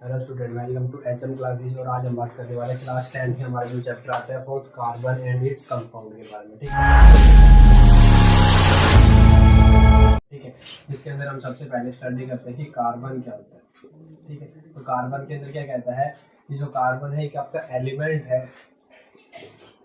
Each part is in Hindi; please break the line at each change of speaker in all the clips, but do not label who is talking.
Hello student, welcome to HM classes. और आज हम बात करने वाले क्लास 10 में हमारा जो चैप्टर आता है fourth carbon and its compound के बारे में। ठीक है, इसके अंदर हम सबसे पहले स्टडी करते हैं कि कार्बन क्या होता है। ठीक है, तो कार्बन के अंदर क्या कहता है कि जो कार्बन है एक आपका एलिमेंट है,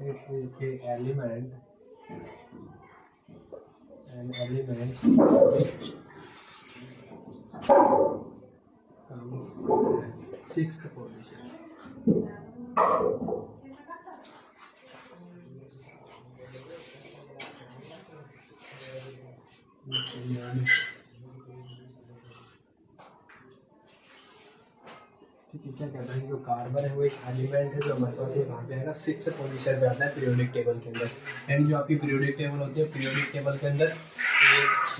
it is a element, an element which sixth position. ठीक है, क्या कहता है जो कार्बन है वो एक एलिमेंट है जो हमारे पास यहाँ पे आएगा सिक्स्थ पोजीशन पे आता है पीरियोडिक टेबल के अंदर। यानी जो आपकी पीरियोडिक टेबल होती है, पीरियोडिक टेबल के अंदर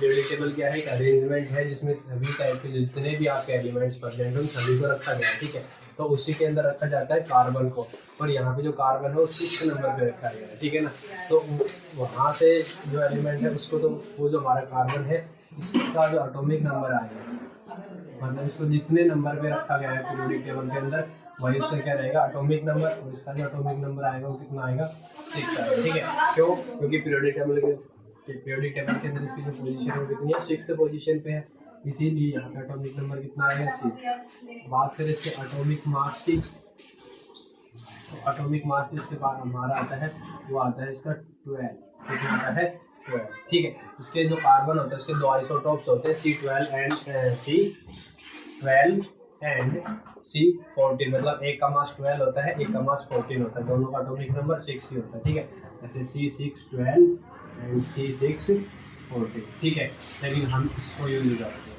पीरियोडिक टेबल क्या है, एक अरेंजमेंट है जिसमें सभी टाइप के जितने भी आपके एलिमेंट्स प्रेजेंट हैं उन सभी को रखा गया है। ठीक है, तो उसी के अंदर रखा जाता है कार्बन को, और यहाँ पे जो कार्बन है वो 6 नंबर पे रखा गया है। ठीक है ना, तो वहाँ से जो एलिमेंट है उसको, तो वो जो हमारा कार्बन है इसका जो एटॉमिक नंबर आएगा, मतलब इसको जितने नंबर पे रखा गया है पीरियोडिक टेबल के अंदर वही उसका क्या रहेगा एटॉमिक नंबर, और इसका जो एटॉमिक नंबर आएगा वो कितना आएगा 6 आएगा। ठीक है, क्यों? क्योंकि पीरियोडिक टेबल के अंदर इसकी जो पोजीशन है वो कितनी है, 6th पोजीशन पे है, इसीलिए यहाँ पे एटॉमिक नंबर कितना आएगा 6। बात करें इसके एटॉमिक मास की, एटॉमिक मास इसके बाद हमारा आता है वो आता है इसका 12, कितना आता है 12। ठीक है, इसके जो कार्बन होता है उसके दो आइसोटोप्स होते हैं, C12 एंड C14, मतलब एक का मास 12 होता है, एक का मास 14 होता है, दोनों का एटॉमिक नंबर 6 ही होता है। ठीक है, ऐसे C612 एंड C614। ठीक है, लेकिन हम इसको यूज करते हैं,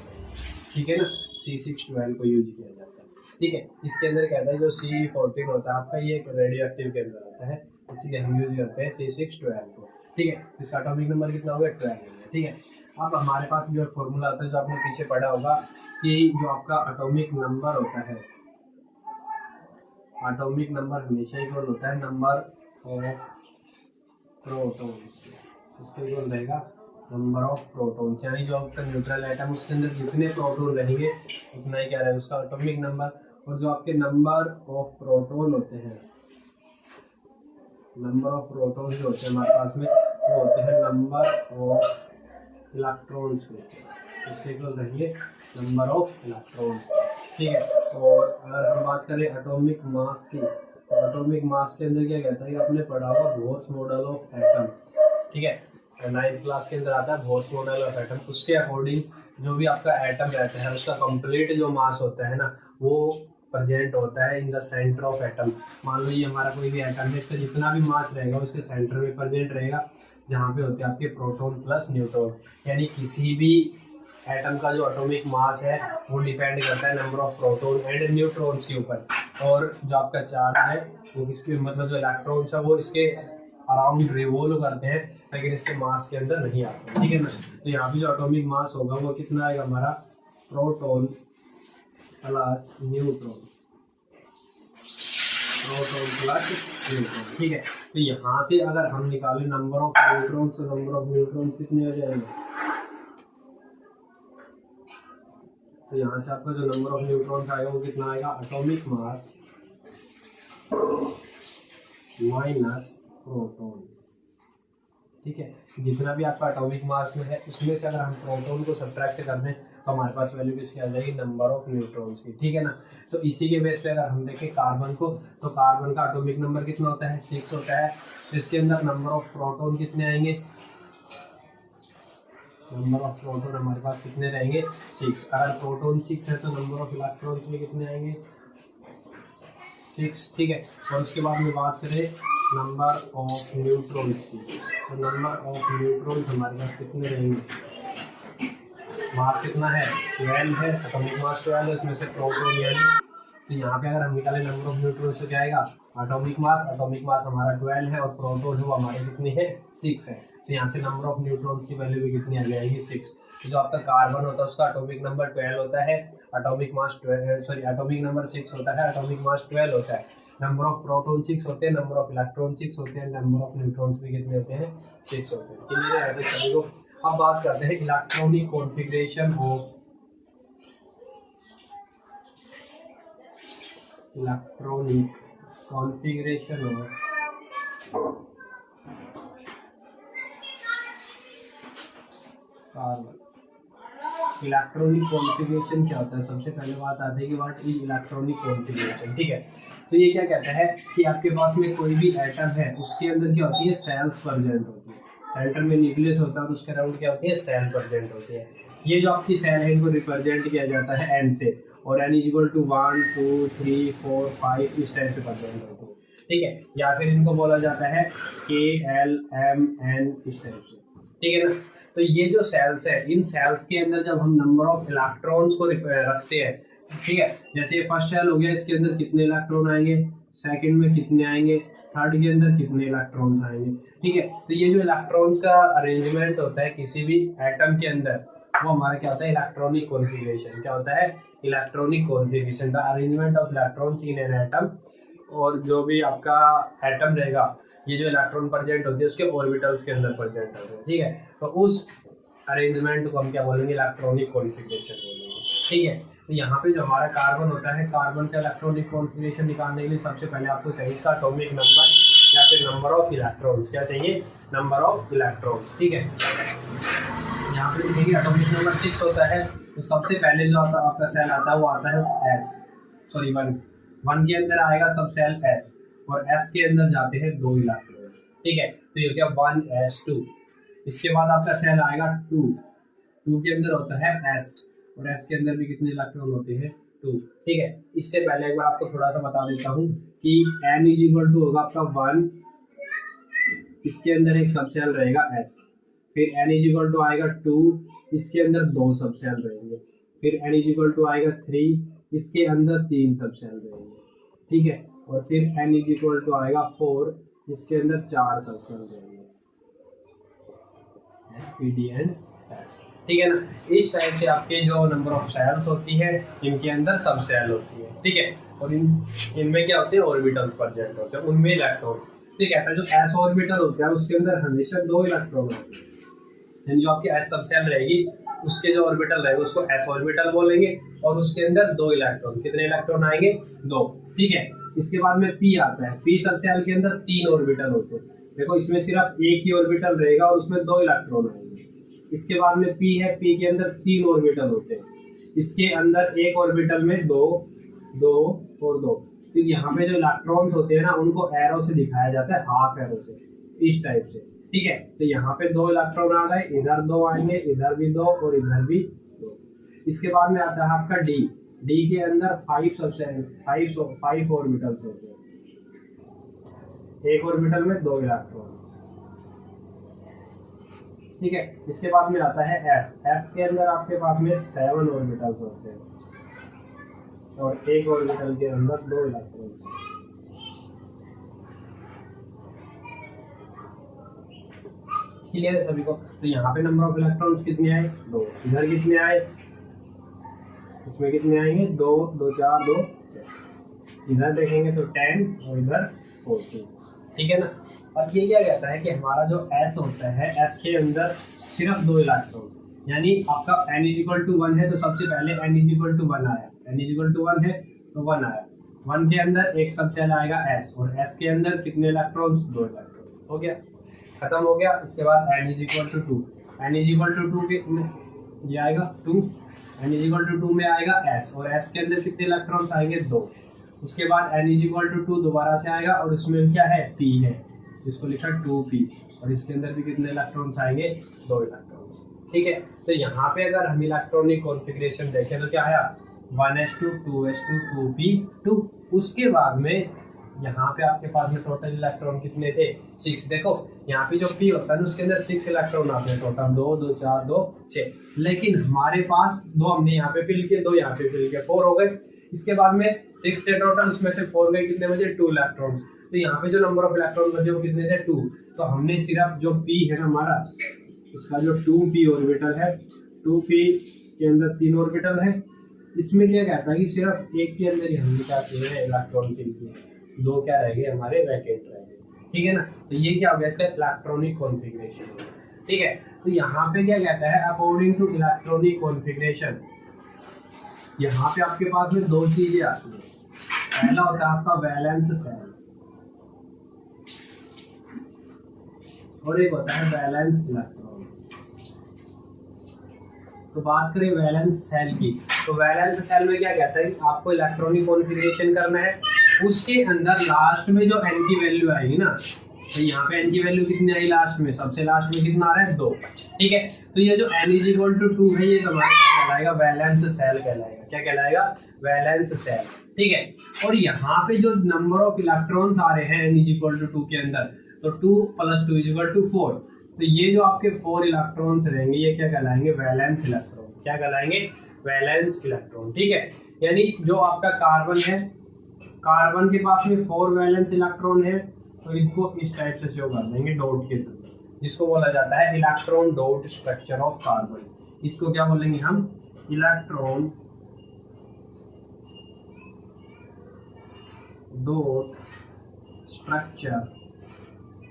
ठीक है ना, C612 को यूज किया जाता है। ठीक है, इसके अंदर कहता है जो C14 होता है आपका, ये एक रेडियो एक्टिव के अंदर होता है, इसीलिए हम यूज करते हैं C612 को। ठीक है, इसका एटॉमिक नंबर कितना होगा 12। ठीक है, अब हमारे पास जो फॉर्मूला आता है जो आपने पीछे पढ़ा होगा कि जो आपका एटॉमिक नंबर होता है, एटॉमिक नंबर हमेशा इक्वल होता है नंबर ऑफ प्रोटॉन्स, इसके इक्वल रहेगा नंबर ऑफ प्रोटॉन्स, यानी जो आपका न्यूट्रल एटम उसके अंदर जितने प्रोटॉन रहेंगे उतना ही क्या रहेगा उसका एटॉमिक नंबर। और जो आपके नंबर ऑफ प्रोटॉन होते हैं, नंबर ऑफ प्रोटॉन जो होते हैं हमारे पास में वो होते हैं नंबर ऑफ इलेक्ट्रॉन्स के, इसके इक्वल रहेंगे नंबर ऑफ इलेक्ट्रॉन्स। ठीक है, और अगर हम बात करें एटॉमिक मास की, तो एटॉमिक मास के अंदर क्या कहता है कि आपने पढ़ा होगा बोर्स मॉडल ऑफ एटम। ठीक है, 9th क्लास के अंदर आता है बोर्स मॉडल ऑफ एटम। उसके अकॉर्डिंग जो भी आपका एटम रहता है उसका कंप्लीट जो मास होता है ना वो प्रेजेंट होता है in the centre of atom. मान लो ये हमारा कोई भी एटम है, इसका जितना भी मास रहेगा उसके सेंटर में प्रेजेंट रहेगा, जहाँ पे होते हैं आपके प्रोटॉन प्लस न्यूट्रॉन। यानी किसी भी एटम का जो एटॉमिक मास है वो डिपेंड करता है number of proton and neutrons के ऊपर, और जो आपका चार्ज है वो किसके, मतलब जो इलेक्ट्रॉन्स है वो इसके अराउंड रिवॉल्व करते हैं, लेकिन इसके मास के अंदर नहीं आते। ठीक है ना, तो यहाँ पे जो एटॉमिक मास होगा वो कितना आएगा हमारा proton plus neutron, proton plus neutron. ठीक है, तो यहाँ से अगर हम निकालें नंबर ऑफ न्यूट्रॉन्स, तो नंबर ऑफ न्यूट्रॉन्स कितने हो जाएंगे, तो यहाँ से आपका जो नंबर ऑफ न्यूट्रॉन्स आएगा वो कितना आएगा एटॉमिक मास माइनस प्रोटॉन। ठीक है, जितना भी आपका एटॉमिक मास में है उसमें से अगर हम प्रोटॉन को सब्ट्रैक्ट कर दें तो हमारे पास वैल्यू किसकी आ जाएगी, नंबर ऑफ न्यूट्रॉन्स की। ठीक है ना, तो इसी के बेस पे अगर हम देखें कार्बन को, तो कार्बन का एटॉमिक नंबर कितना होता है 6 होता है, तो इसके अंदर नंबर ऑफ प्रोटॉन कितने आएंगे, नंबर ऑफ प्रोटॉन हमारे पास कितने रहेंगे 6। अगर प्रोटॉन 6 है तो नंबर ऑफ इलेक्ट्रॉन्स में कितने आएंगे 6। ठीक है, और उसके बाद में बात करें नंबर ऑफ न्यूट्रॉन्स की, तो नंबर ऑफ न्यूट्रॉन्स हमारे पास कितने रहेंगे, मास कितना है 12 है, एटॉमिक मास 12 है, उसमें से प्रोटॉन यानी, तो यहाँ पे अगर हम निकालें नंबर ऑफ न्यूट्रॉन्स तो क्या आएगा एटॉमिक मास हमारा 12 है, और प्रोटॉन है वो हमारे कितने हैं 6 है, तो यहाँ से नंबर ऑफ न्यूट्रॉन्स की वैल्यू भी कितनी आ जाएगी 6। जो आपका कार्बन होता है उसका एटॉमिक नंबर 12 होता है, atomic mass 12, sorry atomic number 6 होता है, एटॉमिक मास 12 होता है, नंबर ऑफ प्रोटॉन 6 होते हैं, नंबर ऑफ इलेक्ट्रॉन 6 होते हैं, नंबर ऑफ न्यूट्रॉन्स भी कितने होते हैं 6 होते हैं। क्लियर है सभी को? अब बात करते हैं electronic configuration of electronic configuration of carbon. Electronic configuration क्या होता है? सबसे पहले बात आती है कि व्हाट इज इलेक्ट्रॉनिक कॉन्फ़िगरेशन। ठीक है, तो ये क्या कहता है कि आपके पास में कोई भी एटम है, उसके अंदर क्या होती है? सेल्स प्रेजेंट होती है। सेंटर में न्यूक्लियस होता है और उसके अराउंड क्या होती है? सेल प्रेजेंट होती है। ये जो आपकी सेल है इनको रिप्रेजेंट किया जाता है एन से, और एन इज इक्वल टू 1 2 3 4 5 इस टाइप से प्रेजेंट होती है। ठीक है, या फिर इनको बोला जाता है के एल एम एन इस टाइप से। ठीक है ना। तो ये जो सेल्स है, इन सेल्स के अंदर जब हम नंबर ऑफ इलेक्ट्रॉन्स को रखते हैं, ठीक है, जैसे ये फर्स्ट सेल हो गया, इसके अंदर कितने इलेक्ट्रॉन आएंगे, सेकंड में कितने आएंगे, थर्ड के अंदर कितने इलेक्ट्रॉन्स आएंगे। ठीक है, तो ये जो इलेक्ट्रॉन्स का अरेंजमेंट होता है किसी भी एटम के अंदर, वो हमारा क्या होता है? Electronic configuration. क्या होता है? Electronic configuration, the arrangement of electrons in an atom. और जो भी आपका एटम रहेगा, ये जो इलेक्ट्रॉन प्रेजेंट होते हैं उसके ऑर्बिटल्स के अंदर प्रेजेंट होते हैं। ठीक है, तो उस अरेंजमेंट को हम क्या बोलेंगे? इलेक्ट्रॉनिक कॉन्फ़िगरेशन बोलेंगे। ठीक है, तो यहाँ पे जो हमारा कार्बन होता है, कार्बन का इलेक्ट्रॉनिक कॉन्फ़िगरेशन निकालने के लिए सबसे पहले आपको चाहिए इसका एटॉमिक नंबर या फिर नंबर ऑफ इलेक्ट्रॉन्स। क्या चाहिए? Number of electrons. ठीक है, यहाँ पे देखिए एटॉमिक नंबर 6 होता है। तो सबसे पहले जो आपका सेल आता है वो आता है एस, सॉरी 1 के अंदर आएगा सब सेल एस, और एस के अंदर जाते हैं 2 इलेक्ट्रॉन। ठीक है, तो ये क्या 1s2। इसके बाद आपका सेल आएगा 2 के अंदर होता है एस, और एस के अंदर भी कितने इलेक्ट्रॉन होते हैं? 2। ठीक है, इससे पहले एक बार आपको थोड़ा सा बता देता हूँ कि n इज इक्वल टू होगा आपका 1, इसके अंदर एक सब सेल रहेगा एस, फिर n इज इक्वल टू आएगा 2, इसके अंदर 2 सब सेल रहेंगे, फिर n इज इक्वल टू आएगा 3, इसके अंदर 3 सब सेल रहेंगे। ठीक है, और फिर n इज इक्वल टू आएगा 4, इसके अंदर 4 सब सेल रहेंगे। ठीक है ना। इस टाइप से आपके जो नंबर ऑफ सेल्स होती है, इनके अंदर सब सेल होती है। ठीक है, और इनमें क्या होते हैं? ऑर्बिटल्स प्रेजेंट होते हैं, उनमें इलेक्ट्रॉन। ठीक है, तो जो एस ऑर्बिटल होता है उसके अंदर हमेशा 2 इलेक्ट्रॉन होते हैं, यानी जो आपकी एस सब सेल रहेगी उसके जो ऑर्बिटल रहेगा उसको एस ऑर्बिटल बोलेंगे, और उसके अंदर 2 इलेक्ट्रॉन। कितने इलेक्ट्रॉन आएंगे? 2। ठीक है, इसके बाद में पी आता है। पी सब सेल के अंदर 3 ऑर्बिटल होते हैं। देखो इसमें सिर्फ एक ही ऑर्बिटल रहेगा और उसमें 2 इलेक्ट्रॉन आएंगे। इसके बाद में पी है, पी के अंदर 3 ऑर्बिटल होते हैं, इसके अंदर एक ऑर्बिटल में 2 2 और 2। तो यहाँ पे जो इलेक्ट्रॉन्स होते हैं ना, उनको एरो से दिखाया जाता है, हाफ एरो से, इस टाइप से। ठीक है, तो यहाँ पे 2 इलेक्ट्रॉन आ गए, इधर 2 आएंगे, इधर भी 2 और इधर भी 2। इसके बाद में आता है आपका डी। डी के अंदर 5 ऑर्बिटल्स होते हैं, एक ऑर्बिटल में 2 इलेक्ट्रॉन। ठीक है, इसके बाद में आता है एफ। एफ के अंदर आपके पास में 7 ऑर्बिटल्स होते हैं, और एक ऑर्बिटल के अंदर 2 इलेक्ट्रॉन। क्लियर है सभी को? तो यहाँ पे नंबर ऑफ इलेक्ट्रॉन्स कितने आए? 2। इधर कितने आए? इसमें कितने आएंगे? 2 2 4 2 6। इधर देखेंगे तो 10 और इधर 14। ठीक है ना। अब ये क्या कहता है कि हमारा जो S होता है, S के अंदर सिर्फ 2 इलेक्ट्रॉन, यानी आपका n इज इक्वल टू 1 है तो सबसे पहले n इज इक्वल टू 1 आया, n इज इक्वल टू 1 है तो 1 आया। 1 के अंदर एक सब सेल आएगा S, और S के अंदर कितने इलेक्ट्रॉन्स? 2 इलेक्ट्रॉन। हो गया, खत्म हो गया। इसके बाद n is equal to 2, n is equal to 2 के ये आएगा 2, n इज इक्वल टू 2 में आएगा S, और S के अंदर कितने इलेक्ट्रॉन्स आएंगे? 2। उसके बाद n इज इक्वल टू 2 दोबारा से आएगा, और उसमें क्या है? P है, इसको लिखा 2p, और इसके अंदर भी कितने इलेक्ट्रॉन्स आएंगे? 2 इलेक्ट्रॉन्स। ठीक है, तो यहाँ पे अगर हम इलेक्ट्रॉनिक कॉन्फ़िगरेशन देखें तो क्या है? 1s2 2s2 2p2। उसके बाद में यहाँ पे आपके पास में टोटल इलेक्ट्रॉन कितने थे? 6। देखो यहाँ पे जो p होता है ना उसके अंदर 6 इलेक्ट्रॉन आते हैं टोटल, 2 2 4 2 6। लेकिन हमारे पास 2 हमने यहाँ पे फिल किए, 2 यहाँ पे फिल किए, 4 हो गए। इसके बाद में 6 थे टोटल, उसमें से 4 गए, कितने बचे? 2 इलेक्ट्रॉन। तो यहाँ पे जो नंबर ऑफ इलेक्ट्रॉन बचे वो कितने थे? 2। तो हमने सिर्फ जो p है ना हमारा, इसका जो 2p ऑर्बिटल है, 2p के अंदर 3 ऑर्बिटल है, इसमें क्या कहता है कि सिर्फ एक के अंदर ही हमने क्या किए हैं? इलेक्ट्रॉन फिल किए, 2 क्या रह गए? हमारे वैकेंट रह गए। ठीक है ना। तो ये क्या हो गया? इसका इलेक्ट्रॉनिक कॉन्फ़िगरेशन। ठीक है, तो यहाँ पे क्या कहता है? अकॉर्डिंग टू इलेक्ट्रॉनिक कॉन्फ़िगरेशन, यहाँ पे आपके पास में 2 चीजें आती हैं। पहला होता है आपका वैलेंस सेल और एक होता है वैलेंस इलेक्ट्रॉन। तो बात करें वैलेंस सेल की, तो वैलेंस सेल में क्या कहता है कि आपको इलेक्ट्रॉनिक कॉन्फ़िगरेशन करना है, उसके अंदर लास्ट में जो n की वैल्यू आएगी ना, तो यहाँ पे n की वैल्यू कितनी आई लास्ट में, सबसे लास्ट में कितना आ रहा है 2, ठीक है। तो ये जो n = 2 है ये हमारा क्या कहलाएगा, वैलेंस सेल कहलाएगा। क्या कहलाएगा, वैलेंस सेल, ठीक है। और यहाँ पे जो नंबर ऑफ इलेक्ट्रॉन्स आ रहे हैं n = 2 के अंदर, तो 2 + 2 = 4, तो ये जो आपके 4 इलेक्ट्रॉन्स रहेंगे ये क्या कहलाएंगे, वैलेंस इलेक्ट्रॉन। क्या कहलाएंगे, वैलेंस इलेक्ट्रॉन, ठीक है। यानी जो आपका कार्बन है, कार्बन के पास में 4 वैलेंस इलेक्ट्रॉन है, तो इसको इस टाइप से शो कर देंगे डॉट के थ्रू, जिसको बोला जाता है electron dot structure of carbon. इसको क्या बोलेंगे हम, electron dot structure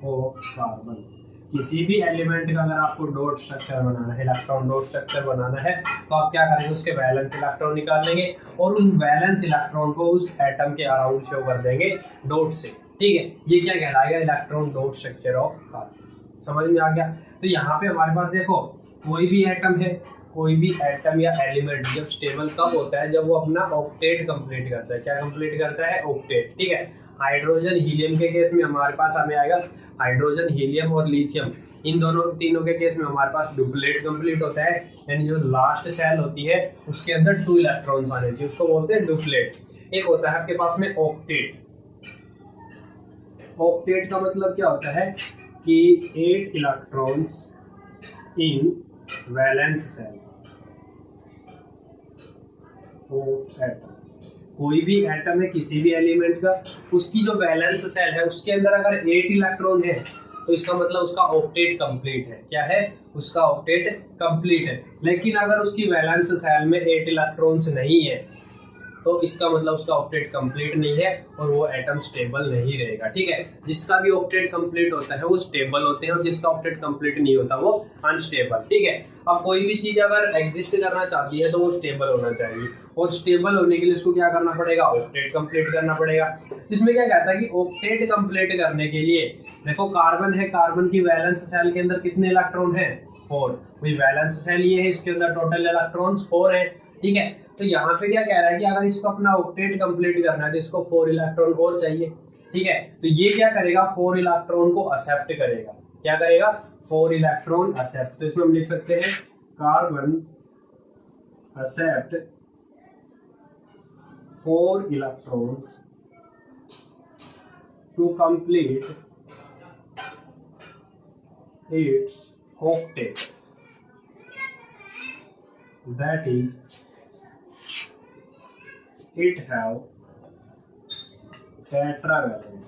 of carbon. किसी भी एलिमेंट का अगर आपको डॉट स्ट्रक्चर बनाना है, इलेक्ट्रॉन डॉट स्ट्रक्चर बनाना है, तो आप क्या करेंगे, उसके वैलेंस इलेक्ट्रॉन निकाल लेंगे और उन वैलेंस इलेक्ट्रॉन को उस एटम के अराउंड शो कर देंगे डॉट से, ठीक है। ये क्या कहलाएगा, electron dot structure of carbon. समझ में आ गया। तो यहाँ पे हमारे पास देखो कोई भी एटम है, कोई भी एटम या एलिमेंट जब स्टेबल कब होता है, जब वो अपना ऑक्टेट कंप्लीट करता है। क्या कंप्लीट करता है, ऑक्टेट, ठीक है। हाइड्रोजन हीलियम के केस में हमारे पास हमें आएगा हाइड्रोजन हीलियम और लिथियम, इन दोनों तीनों के केस में हमारे पास डुप्लेट कंप्लीट होता है, यानी जो लास्ट सेल होती है उसके अंदर 2 इलेक्ट्रॉन्स आने चाहिए, उसको बोलते हैं डुप्लेट। एक होता है आपके पास में ऑक्टेट। ऑक्टेट का मतलब क्या होता है कि 8 electrons in valence shell of atom. कोई भी एटम है किसी भी एलिमेंट का, उसकी जो वैलेंस सेल है उसके अंदर अगर 8 इलेक्ट्रॉन है तो इसका मतलब उसका ऑक्टेट कंप्लीट है। क्या है, उसका ऑक्टेट कंप्लीट है। लेकिन अगर उसकी वैलेंस सेल में 8 इलेक्ट्रॉन्स नहीं है तो इसका मतलब उसका ऑक्टेट कंप्लीट नहीं है और वो एटम स्टेबल नहीं रहेगा, ठीक है। जिसका भी ऑक्टेट कंप्लीट होता है वो स्टेबल होते हैं और जिसका ऑक्टेट कंप्लीट नहीं होता वो अनस्टेबल, ठीक है। अब कोई भी चीज अगर एग्जिस्ट करना चाहती है तो वो स्टेबल होना चाहिए, और स्टेबल होने के लिए उसको क्या करना पड़ेगा, ऑक्टेट कंप्लीट करना पड़ेगा। इसमें क्या कहता है कि ऑक्टेट कंप्लीट करने के लिए देखो कार्बन है, कार्बन की वैलेंस सेल के अंदर कितने इलेक्ट्रॉन है, 4। वही वैलेंस सेल ये है, इसके अंदर टोटल इलेक्ट्रॉन्स 4 है, ठीक है। तो यहाँ पे क्या कह रहा है कि अगर इसको अपना ऑक्टेट कंप्लीट करना है तो इसको 4 इलेक्ट्रॉन और चाहिए, ठीक है। तो ये क्या करेगा, 4 इलेक्ट्रॉन को एक्सेप्ट करेगा। क्या करेगा, 4 इलेक्ट्रॉन एक्सेप्ट। तो इसमें हम लिख सकते हैं carbon accept 4 electrons to complete its octet, that is it have tetravalence,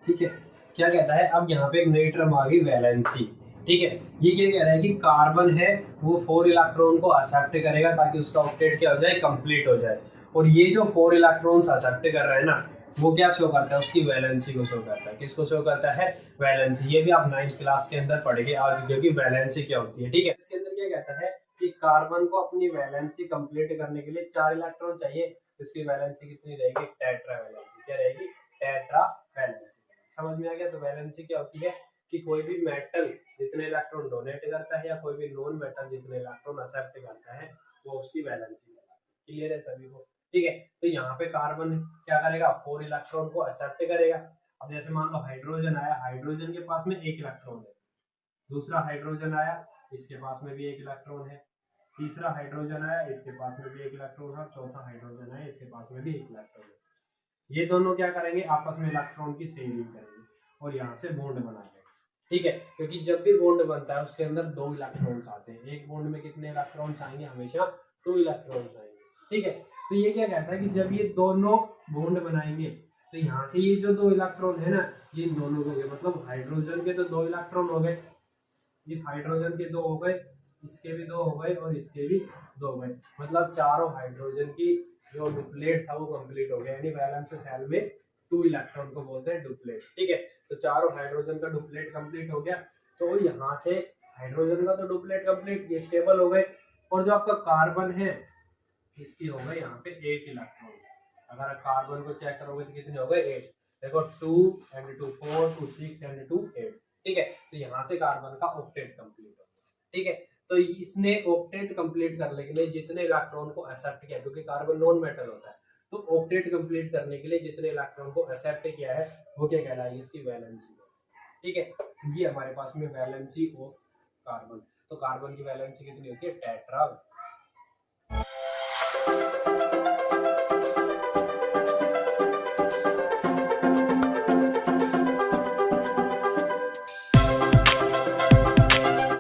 ठीक है। क्या कहता है, अब यहाँ पे एक नई टर्म आ गई वैलेंसी, ठीक है। ये क्या कह रहा है कि कार्बन है वो 4 इलेक्ट्रॉन को एक्सेप्ट करेगा ताकि उसका ऑक्टेट क्या हो जाए, कंप्लीट हो जाए। और ये जो 4 इलेक्ट्रॉन्स एक्सेप्ट कर रहे हैं ना, वो क्या शो करता है, उसकी वैलेंसी को शो करता है। किसको शो करता है, वैलेंसी। ये भी आप 9th क्लास के अंदर पढ़ेंगे आज, क्योंकि वैलेंसी क्या होती है, ठीक है। इसके अंदर क्या कहता है कि कार्बन को अपनी वैलेंसी कंप्लीट करने के लिए 4 इलेक्ट्रॉन चाहिए, तो इसकी वैलेंसी कितनी रहेगी, टेट्रा वैलेंसी। क्या रहेगी, टेट्रा वैलेंसी। समझ में आ गया। तो वैलेंसी क्या होती है कि कोई भी मेटल जितने इलेक्ट्रॉन डोनेट करता है या कोई भी नॉन मेटल जितने इलेक्ट्रॉन एक्सेप्ट करता है वो उसकी वैलेंसी है। क्लियर है सभी को, ठीक है। तो यहाँ पे कार्बन क्या करेगा, 4 इलेक्ट्रॉन को एक्सेप्ट करेगा। अब जैसे मान लो हाइड्रोजन आया, हाइड्रोजन के पास में 1 इलेक्ट्रॉन है, दूसरा हाइड्रोजन आया, इसके पास में भी 1 इलेक्ट्रॉन है, तीसरा हाइड्रोजन आया, इसके पास में भी 1 इलेक्ट्रॉन है, चौथा हाइड्रोजन आया, इसके पास में भी 1 इलेक्ट्रॉन है। ये दोनों क्या करेंगे, आपस में इलेक्ट्रॉन की शेयरिंग करेंगे और यहाँ से बॉन्ड बनाएंगे, ठीक है। क्योंकि जब भी बॉन्ड बनता है उसके अंदर 2 इलेक्ट्रॉन्स आते हैं। एक बॉन्ड में कितने इलेक्ट्रॉन्स आएंगे, हमेशा 2 इलेक्ट्रॉन्स आएंगे, ठीक है। तो ये क्या कहता है कि जब ये दोनों बॉन्ड बनाएंगे तो यहाँ से ये जो 2 इलेक्ट्रॉन है ना, ये दोनों हो गए, मतलब हाइड्रोजन के तो 2 इलेक्ट्रॉन हो गए, इस हाइड्रोजन के 2 हो गए, इसके भी 2 हो गए और इसके भी 2 हो गए, मतलब चारों हाइड्रोजन की जो डुप्लेट था वो कंप्लीट हो गया। यानी वैलेंस सेल में 2 इलेक्ट्रॉन को बोलते हैं डुप्लेट, ठीक है। तो चारों हाइड्रोजन का डुप्लेट कंप्लीट हो गया। तो यहाँ से हाइड्रोजन का तो डुप्लेट कंप्लीट, ये स्टेबल हो गए। और जो आपका कार्बन है इसकी हो गए यहाँ पे 8 इलेक्ट्रॉन। अगर कार्बन को चेक करोगे तो कितने हो गए 8। देखो 2 एंड 2 4 2 6 एंड 2 8। ठीक है, तो यहाँ से कार्बन का ऑक्टेट कंप्लीट हो गया। ठीक है, तो इसने ऑक्टेट कंप्लीट करने के लिए जितने इलेक्ट्रॉन को एक्सेप्ट किया, क्योंकि कार्बन नॉन मेटल होता है, तो ऑक्टेट कंप्लीट करने के लिए जितने इलेक्ट्रॉन को एक्सेप्ट किया है वो क्या कहलाएगी, इसकी वैलेंसी। ठीक है, ये हमारे पास में वैलेंसी ऑफ कार्बन। तो कार्बन की वैलेंसी कितनी होती है, टेट्रा।